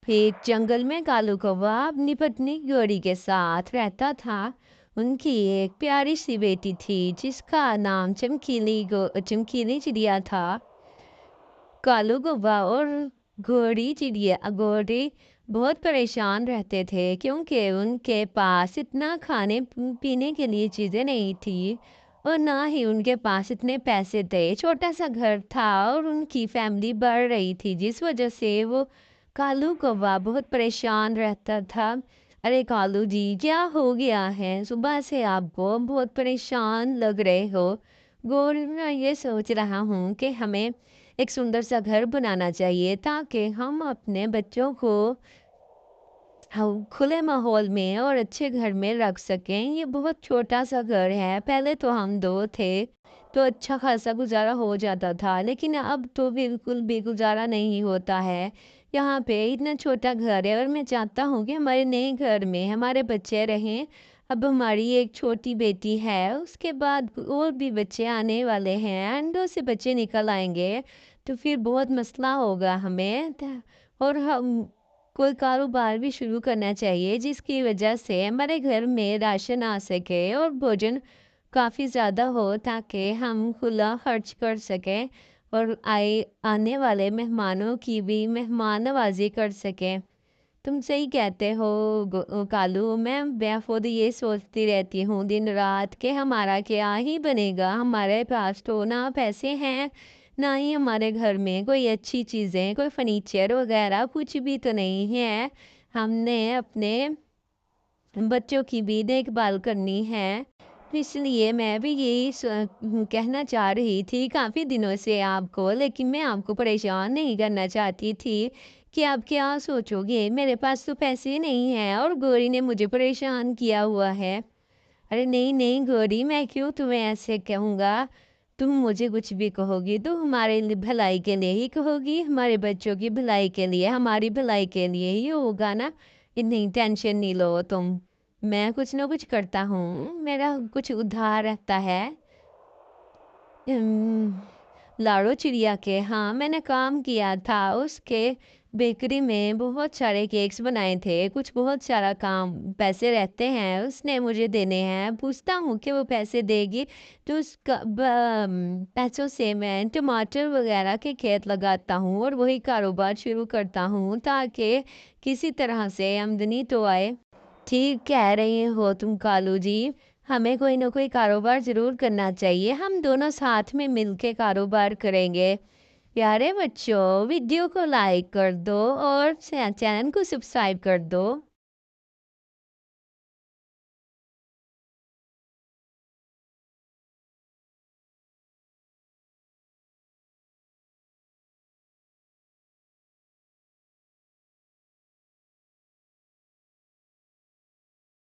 एक जंगल में कालू कौवा अपनी पत्नी गौरी के साथ रहता था। उनकी एक प्यारी सी बेटी थी जिसका नाम चमकीली चिड़िया था। कालू कौवा और गौरी बहुत परेशान रहते थे क्योंकि उनके पास इतना खाने पीने के लिए चीज़ें नहीं थी और ना ही उनके पास इतने पैसे थे। छोटा सा घर था और उनकी फैमिली बढ़ रही थी जिस वजह से वो कालू कौवा बहुत परेशान रहता था। अरे कालू जी, क्या हो गया है? सुबह से आपको बहुत परेशान लग रहे हो। गौरी, मैं ये सोच रहा हूँ कि हमें एक सुंदर सा घर बनाना चाहिए ताकि हम अपने बच्चों को हम खुले माहौल में और अच्छे घर में रख सकें। ये बहुत छोटा सा घर है। पहले तो हम दो थे तो अच्छा खासा गुजारा हो जाता था, लेकिन अब तो बिल्कुल भी गुजारा नहीं होता है। यहाँ पे इतना छोटा घर है और मैं चाहता हूँ कि हमारे नए घर में हमारे बच्चे रहें। अब हमारी एक छोटी बेटी है, उसके बाद और भी बच्चे आने वाले हैं, अंडों से बच्चे निकल आएंगे तो फिर बहुत मसला होगा हमें। और हम कोई कारोबार भी शुरू करना चाहिए जिसकी वजह से हमारे घर में राशन आ सके और भोजन काफ़ी ज़्यादा हो ताकि हम खुला खर्च कर सकें और आने वाले मेहमानों की भी मेहमान नवाजी कर सकें। तुम सही कहते हो कालू। मैं खुद ये सोचती रहती हूँ दिन रात कि हमारा क्या ही बनेगा। हमारे पास तो ना पैसे हैं, ना ही हमारे घर में कोई अच्छी चीज़ें, कोई फर्नीचर वगैरह कुछ भी तो नहीं है। हमने अपने बच्चों की भी देखभाल करनी है। तो इसलिए मैं भी यही कहना चाह रही थी काफ़ी दिनों से आपको, लेकिन मैं आपको परेशान नहीं करना चाहती थी कि आप क्या सोचोगे। मेरे पास तो पैसे नहीं हैं और गौरी ने मुझे परेशान किया हुआ है। अरे नहीं नहीं गौरी, मैं क्यों तुम्हें ऐसे कहूँगा। तुम मुझे कुछ भी कहोगी तो हमारे भलाई के लिए ही कहोगी, हमारे बच्चों की भलाई के लिए, हमारी भलाई के लिए ही होगा ना। इतनी टेंशन नहीं लो तुम। मैं कुछ ना कुछ करता हूँ, मेरा कुछ उधार रहता है। उम, लाड़ो चिड़िया के हाँ, मैंने काम किया था उसके बेकरी में, बहुत सारे केक्स बनाए थे। कुछ बहुत सारा काम पैसे रहते हैं उसने मुझे देने हैं। पूछता हूँ कि वो पैसे देगी तो पैसों से मैं टमाटर वगैरह के खेत लगाता हूँ और वही कारोबार शुरू करता हूँ ताकि किसी तरह से आमदनी तो आए। ठीक कह रही हो तुम कालू जी। हमें कोई ना कोई कारोबार ज़रूर करना चाहिए। हम दोनों साथ में मिलके कारोबार करेंगे। प्यारे बच्चों, वीडियो को लाइक कर दो और चैनल को सब्सक्राइब कर दो।